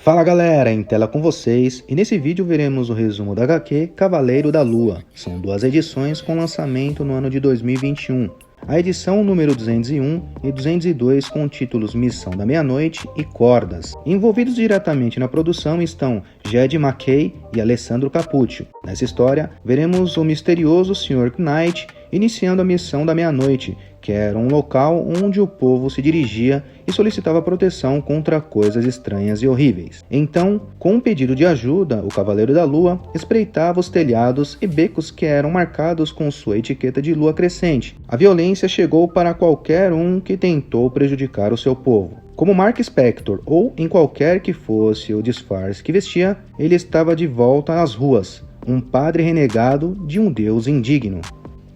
Fala galera, em tela com vocês, e nesse vídeo veremos o resumo da HQ Cavaleiro da Lua. São duas edições com lançamento no ano de 2021. A edição número 201 e 202 com títulos Missão da Meia-Noite e Cordas. Envolvidos diretamente na produção estão Jed McKay e Alessandro Cappuccio. Nessa história, veremos o misterioso Sr. Knight iniciando a Missão da Meia-Noite, que era um local onde o povo se dirigia e solicitava proteção contra coisas estranhas e horríveis. Então, com um pedido de ajuda, o Cavaleiro da Lua espreitava os telhados e becos que eram marcados com sua etiqueta de lua crescente. A violência chegou para qualquer um que tentou prejudicar o seu povo. Como Mark Spector, ou em qualquer que fosse o disfarce que vestia, ele estava de volta às ruas, um padre renegado de um deus indigno.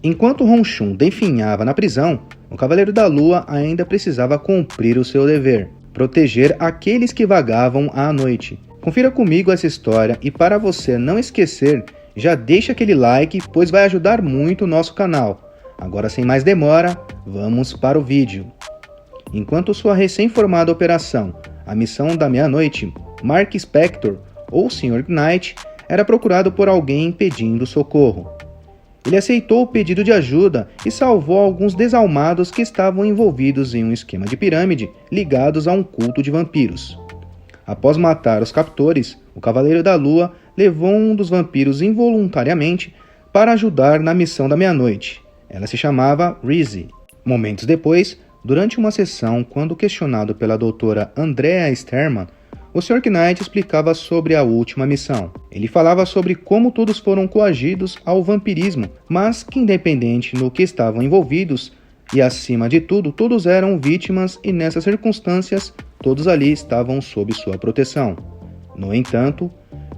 Enquanto Honshu definhava na prisão, o Cavaleiro da Lua ainda precisava cumprir o seu dever, proteger aqueles que vagavam à noite. Confira comigo essa história e para você não esquecer, já deixa aquele like, pois vai ajudar muito o nosso canal. Agora sem mais demora, vamos para o vídeo. Enquanto sua recém-formada operação, a Missão da Meia-Noite, Mark Spector, ou Sr. Knight, era procurado por alguém pedindo socorro. Ele aceitou o pedido de ajuda e salvou alguns desalmados que estavam envolvidos em um esquema de pirâmide ligados a um culto de vampiros. Após matar os captores, o Cavaleiro da Lua levou um dos vampiros involuntariamente para ajudar na Missão da Meia-Noite. Ela se chamava Reese. Momentos depois, durante uma sessão, quando questionado pela doutora Andrea Sterman, o Sr. Knight explicava sobre a última missão. Ele falava sobre como todos foram coagidos ao vampirismo, mas que independente no que estavam envolvidos, e acima de tudo, todos eram vítimas e nessas circunstâncias, todos ali estavam sob sua proteção. No entanto,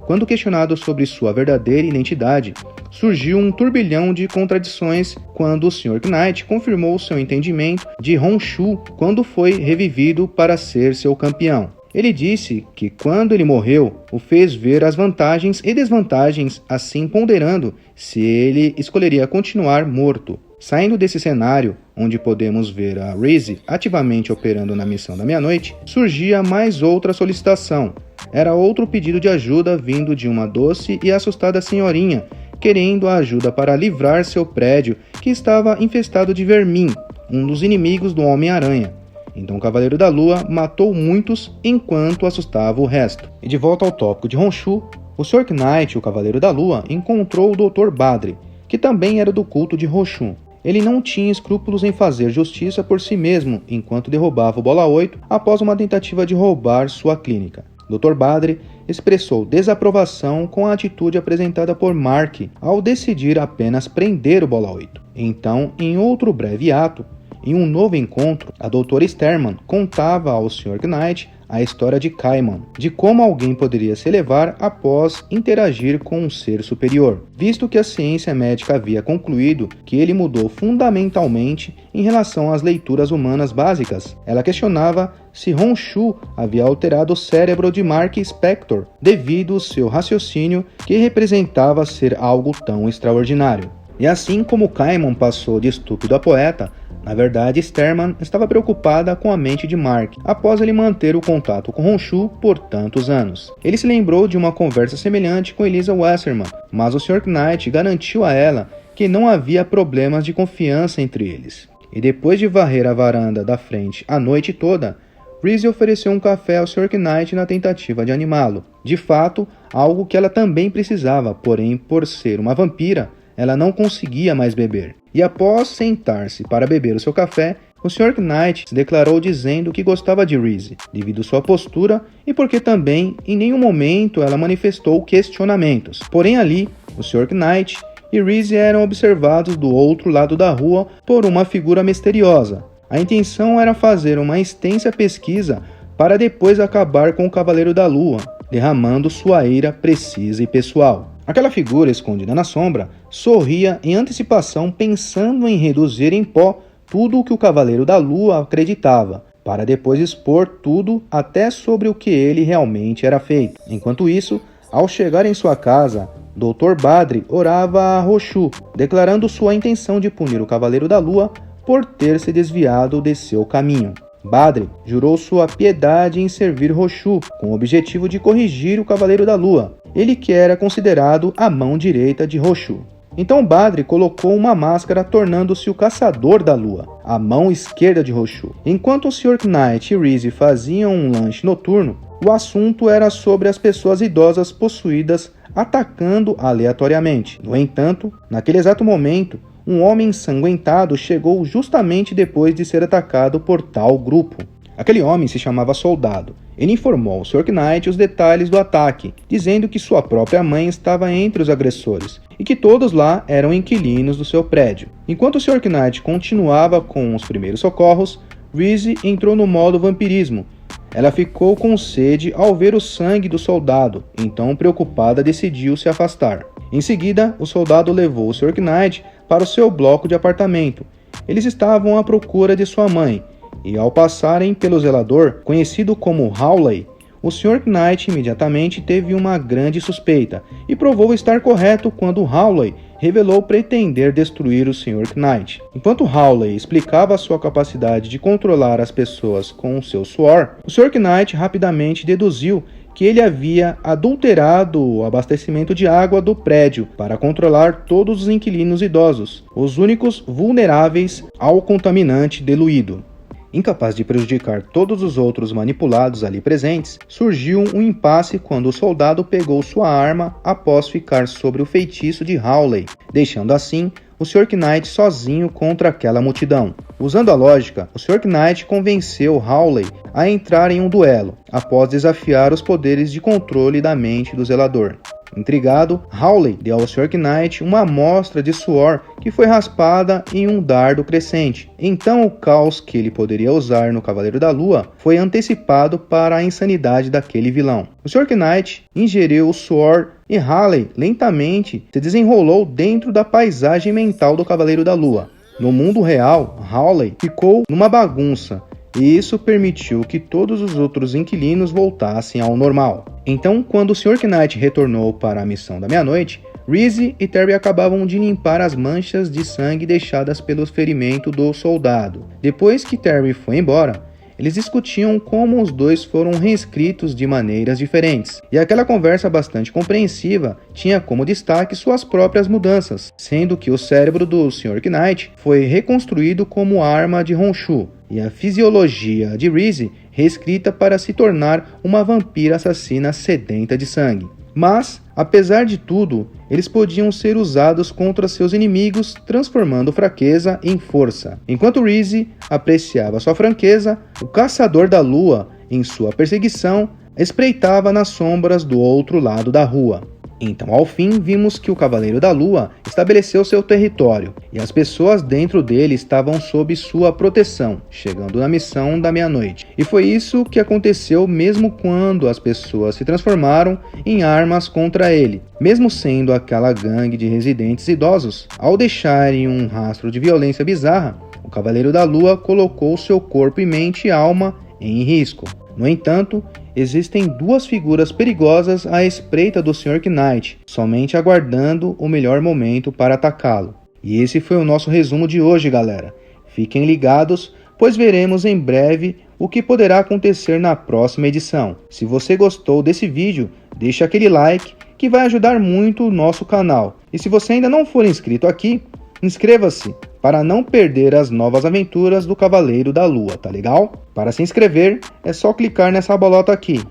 quando questionado sobre sua verdadeira identidade, surgiu um turbilhão de contradições quando o Sr. Knight confirmou seu entendimento de Honshu quando foi revivido para ser seu campeão. Ele disse que quando ele morreu, o fez ver as vantagens e desvantagens, assim ponderando se ele escolheria continuar morto. Saindo desse cenário, onde podemos ver a Reese ativamente operando na Missão da Meia-Noite, surgia mais outra solicitação. Era outro pedido de ajuda vindo de uma doce e assustada senhorinha, querendo a ajuda para livrar seu prédio que estava infestado de vermin, um dos inimigos do Homem-Aranha. Então o Cavaleiro da Lua matou muitos enquanto assustava o resto. E de volta ao tópico de Honshu, o Sr. Knight, o Cavaleiro da Lua, encontrou o Dr. Badri, que também era do culto de Honshu. Ele não tinha escrúpulos em fazer justiça por si mesmo enquanto derrubava o Bola 8 após uma tentativa de roubar sua clínica. Dr. Badri expressou desaprovação com a atitude apresentada por Mark ao decidir apenas prender o Bola 8. Então, em outro breve ato, em um novo encontro, a doutora Sterman contava ao Sr. Knight a história de Kaiman, de como alguém poderia se elevar após interagir com um ser superior, visto que a ciência médica havia concluído que ele mudou fundamentalmente em relação às leituras humanas básicas. Ela questionava se Honshu havia alterado o cérebro de Mark Spector devido ao seu raciocínio que representava ser algo tão extraordinário. E assim como Kaiman passou de estúpido a poeta, na verdade, Sterman estava preocupada com a mente de Mark, após ele manter o contato com Honshu por tantos anos. Ele se lembrou de uma conversa semelhante com Elisa Wasserman, mas o Sr. Knight garantiu a ela que não havia problemas de confiança entre eles. E depois de varrer a varanda da frente a noite toda, Reese ofereceu um café ao Sr. Knight na tentativa de animá-lo. De fato, algo que ela também precisava, porém, por ser uma vampira, ela não conseguia mais beber. E após sentar-se para beber o seu café, o Sr. Knight se declarou dizendo que gostava de Reese, devido sua postura e porque também, em nenhum momento, ela manifestou questionamentos. Porém ali, o Sr. Knight e Reese eram observados do outro lado da rua por uma figura misteriosa. A intenção era fazer uma extensa pesquisa para depois acabar com o Cavaleiro da Lua, derramando sua ira precisa e pessoal. Aquela figura escondida na sombra sorria em antecipação pensando em reduzir em pó tudo o que o Cavaleiro da Lua acreditava, para depois expor tudo até sobre o que ele realmente era feito. Enquanto isso, ao chegar em sua casa, Dr. Badri orava a Honshu, declarando sua intenção de punir o Cavaleiro da Lua por ter se desviado de seu caminho. Badri jurou sua piedade em servir Roshu, com o objetivo de corrigir o Cavaleiro da Lua, ele que era considerado a mão direita de Roshu. Então Badri colocou uma máscara, tornando-se o Caçador da Lua, a mão esquerda de Roshu. Enquanto o Sr. Knight e Reese faziam um lanche noturno, o assunto era sobre as pessoas idosas possuídas atacando aleatoriamente. No entanto, naquele exato momento, um homem ensanguentado chegou justamente depois de ser atacado por tal grupo. Aquele homem se chamava Soldado. Ele informou ao Sr. Knight os detalhes do ataque, dizendo que sua própria mãe estava entre os agressores e que todos lá eram inquilinos do seu prédio. Enquanto o Sr. Knight continuava com os primeiros socorros, Reese entrou no modo vampirismo. Ela ficou com sede ao ver o sangue do soldado, então preocupada decidiu se afastar. Em seguida, o soldado levou o Sr. Knight para o seu bloco de apartamento. Eles estavam à procura de sua mãe, e ao passarem pelo zelador, conhecido como Hawley, o Sr. Knight imediatamente teve uma grande suspeita e provou estar correto quando Hawley revelou pretender destruir o Sr. Knight. Enquanto Hawley explicava sua capacidade de controlar as pessoas com seu suor, o Sr. Knight rapidamente deduziu que ele havia adulterado o abastecimento de água do prédio para controlar todos os inquilinos idosos, os únicos vulneráveis ao contaminante diluído. Incapaz de prejudicar todos os outros manipulados ali presentes, surgiu um impasse quando o soldado pegou sua arma após ficar sobre o feitiço de Hawley, deixando assim o Sr. Knight sozinho contra aquela multidão. Usando a lógica, o Sr. Knight convenceu Hawley a entrar em um duelo, após desafiar os poderes de controle da mente do zelador. Intrigado, Hawley deu ao Sr. Knight uma amostra de suor que foi raspada em um dardo crescente. Então o caos que ele poderia usar no Cavaleiro da Lua foi antecipado para a insanidade daquele vilão. O Sr. Knight ingeriu o suor e Hawley lentamente se desenrolou dentro da paisagem mental do Cavaleiro da Lua. No mundo real, Hawley ficou numa bagunça, e isso permitiu que todos os outros inquilinos voltassem ao normal. Então, quando o Sr. Knight retornou para a missão da meia-noite, Reese e Terry acabavam de limpar as manchas de sangue deixadas pelo ferimento do soldado. Depois que Terry foi embora, eles discutiam como os dois foram reescritos de maneiras diferentes, e aquela conversa bastante compreensiva tinha como destaque suas próprias mudanças, sendo que o cérebro do Sr. Knight foi reconstruído como arma de Honshu, e a fisiologia de Reese reescrita para se tornar uma vampira assassina sedenta de sangue. Mas, apesar de tudo, eles podiam ser usados contra seus inimigos, transformando fraqueza em força. Enquanto Reese apreciava sua franqueza, o Caçador da Lua, em sua perseguição, espreitava nas sombras do outro lado da rua. Então, ao fim, vimos que o Cavaleiro da Lua estabeleceu seu território, e as pessoas dentro dele estavam sob sua proteção, chegando na missão da meia-noite. E foi isso que aconteceu mesmo quando as pessoas se transformaram em armas contra ele. Mesmo sendo aquela gangue de residentes idosos, ao deixarem um rastro de violência bizarra, o Cavaleiro da Lua colocou seu corpo e mente e alma em risco. No entanto, existem duas figuras perigosas à espreita do Sr. Knight, somente aguardando o melhor momento para atacá-lo. E esse foi o nosso resumo de hoje, galera. Fiquem ligados, pois veremos em breve o que poderá acontecer na próxima edição. Se você gostou desse vídeo, deixe aquele like que vai ajudar muito o nosso canal. E se você ainda não for inscrito aqui, inscreva-se para não perder as novas aventuras do Cavaleiro da Lua, tá legal? Para se inscrever, é só clicar nessa bolota aqui.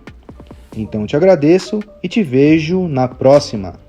Então te agradeço e te vejo na próxima.